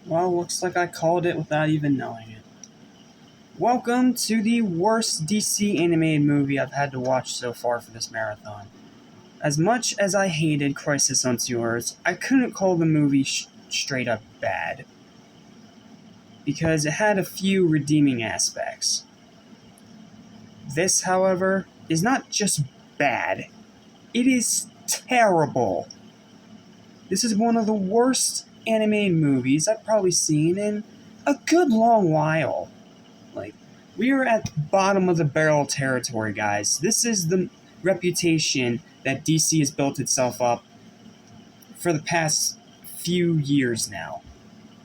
Well, looks like I called it without even knowing it. Welcome to the worst DC animated movie I've had to watch so far for this marathon. As much as I hated Crisis on Two Earths, I couldn't call the movie straight up bad. Because it had a few redeeming aspects. This, however, is not just bad, it is terrible. This is one of the worst animated movies I've probably seen in a good long while. We are at bottom of the barrel territory, guys. This is the reputation that DC has built itself up for the past few years now.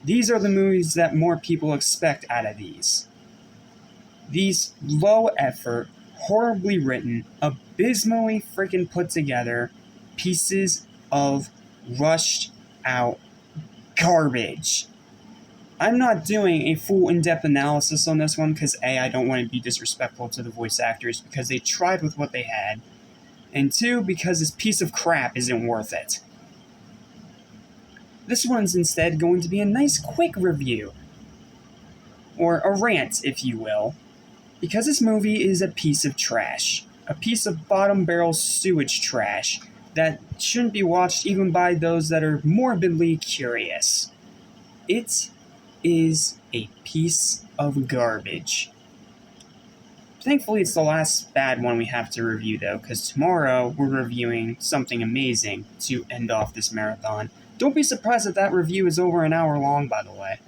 These are the movies that more people expect out of these. These low effort, horribly written, abysmally freaking put together pieces of rushed out garbage. I'm not doing a full in-depth analysis on this one because A, I don't want to be disrespectful to the voice actors because they tried with what they had, and two, because this piece of crap isn't worth it. This one's instead going to be a nice quick review, or a rant, if you will, because this movie is a piece of trash, a piece of bottom barrel sewage trash that shouldn't be watched even by those that are morbidly curious. It is a piece of garbage. Thankfully, it's the last bad one we have to review, though, because tomorrow we're reviewing something amazing to end off this marathon. Don't be surprised if that review is over an hour long, by the way.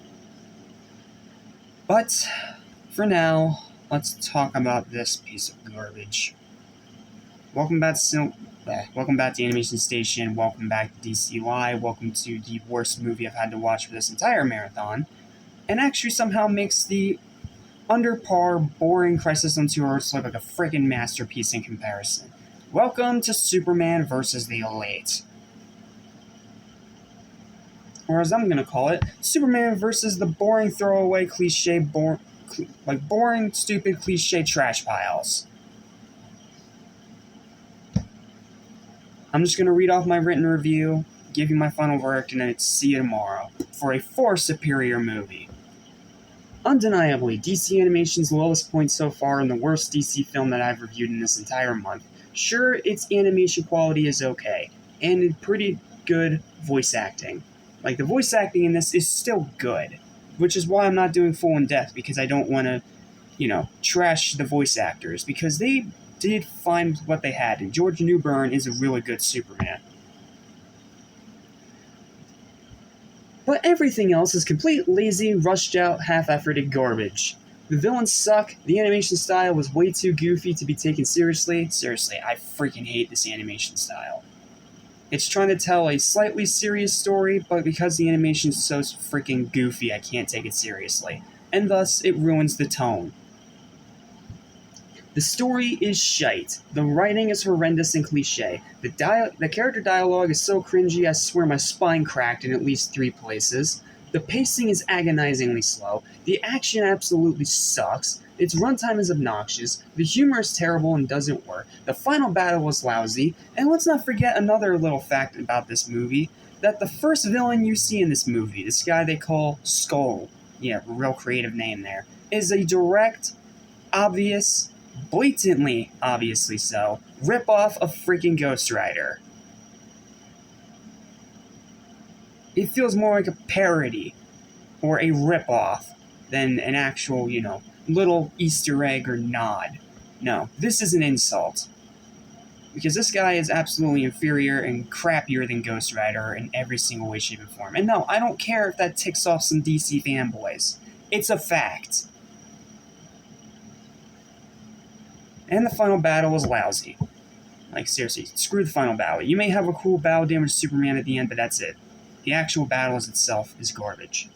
But, for now, let's talk about this piece of garbage. Welcome back to Animation Station, welcome back to DCY, welcome to the worst movie I've had to watch for this entire marathon, and actually somehow makes the under par, boring Crisis on Two Earths look like a freaking masterpiece in comparison. Welcome to Superman vs. the Elite. Or as I'm gonna call it, Superman versus the boring throwaway cliche, boring, stupid cliche trash piles. I'm just gonna read off my written review, give you my final verdict, and then see you tomorrow for a far superior movie. Undeniably, DC Animation's lowest point so far and the worst DC film that I've reviewed in this entire month. Sure, its animation quality is okay, and pretty good voice acting. The voice acting in this is still good, which is why I'm not doing full in depth, because I don't want to, trash the voice actors, because they did find what they had, and George Newbern is a really good Superman. But everything else is complete, lazy, rushed-out, half-efforted garbage. The villains suck, the animation style was way too goofy to be taken seriously. Seriously, I freaking hate this animation style. It's trying to tell a slightly serious story, but because the animation is so freaking goofy, I can't take it seriously. And thus, it ruins the tone. The story is shite. The writing is horrendous and cliche. The character dialogue is so cringy I swear my spine cracked in at least 3 places. The pacing is agonizingly slow. The action absolutely sucks. Its runtime is obnoxious. The humor is terrible and doesn't work. The final battle was lousy. And let's not forget another little fact about this movie, that the first villain you see in this movie, this guy they call Skull, yeah, real creative name there, is a direct, obvious, blatantly, obviously so, rip-off of freaking Ghost Rider. It feels more like a parody or a rip-off than an actual, little Easter egg or nod. No, this is an insult. Because this guy is absolutely inferior and crappier than Ghost Rider in every single way, shape, and form. And no, I don't care if that ticks off some DC fanboys. It's a fact. And the final battle was lousy. Seriously, screw the final battle. You may have a cool battle damage Superman at the end, but that's it. The actual battles itself is garbage.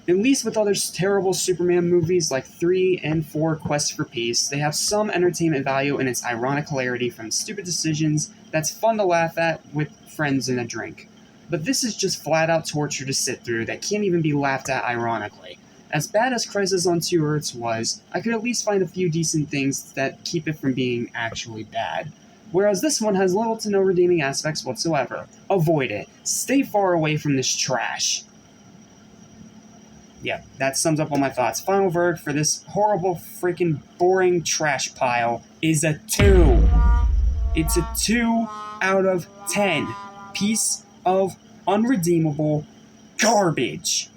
At least with other terrible Superman movies like 3 and 4 Quest for Peace, they have some entertainment value in its ironic hilarity from stupid decisions that's fun to laugh at with friends and a drink. But this is just flat-out torture to sit through that can't even be laughed at ironically. As bad as Crisis on Two Earths was, I could at least find a few decent things that keep it from being actually bad. Whereas this one has little to no redeeming aspects whatsoever. Avoid it. Stay far away from this trash. Yeah, that sums up all my thoughts. Final verdict for this horrible, freaking boring trash pile is a 2. It's a 2 out of 10. Piece of unredeemable garbage.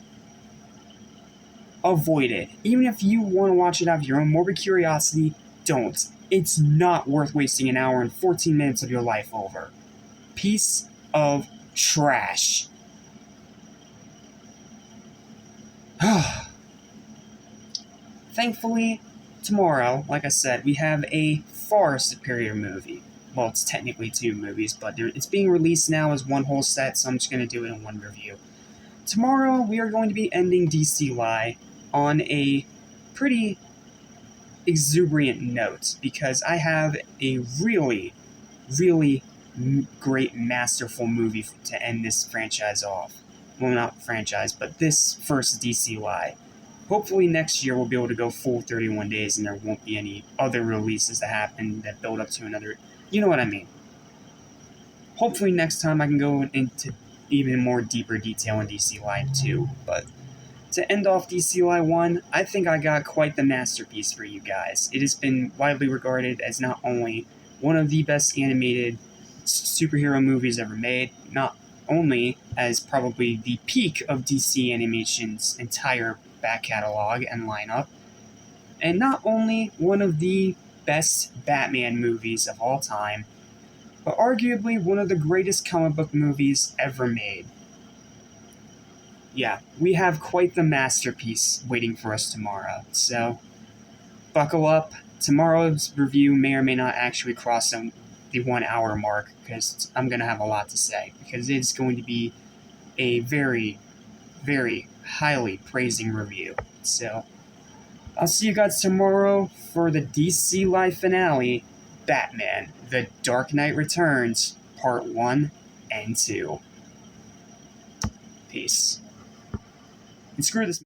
Avoid it. Even if you want to watch it out of your own morbid curiosity, don't. It's not worth wasting an hour and 14 minutes of your life over. Piece of trash. Thankfully, tomorrow, like I said, we have a far superior movie. Well, it's technically 2 movies, but it's being released now as one whole set, so I'm just going to do it in one review. Tomorrow, we are going to be ending DCY on a pretty exuberant note, because I have a really, really great, masterful movie to end this franchise off. Well, not franchise, but this first DCY. Hopefully next year we'll be able to go full 31 days and there won't be any other releases that happen that build up to another... You know what I mean. Hopefully next time I can go into even more deeper detail in DCY 2, but to end off DCY 1, I think I got quite the masterpiece for you guys. It has been widely regarded as not only one of the best animated superhero movies ever made, not only as probably the peak of DC Animation's entire back catalog and lineup, and not only one of the best Batman movies of all time, but arguably one of the greatest comic book movies ever made. Yeah, we have quite the masterpiece waiting for us tomorrow, so buckle up. Tomorrow's review may or may not actually cross the 1 hour mark, because I'm going to have a lot to say, because it's going to be a very, very highly praising review. So, I'll see you guys tomorrow for the DC Live finale, Batman, The Dark Knight Returns, Part 1 and 2. Peace. And screw this...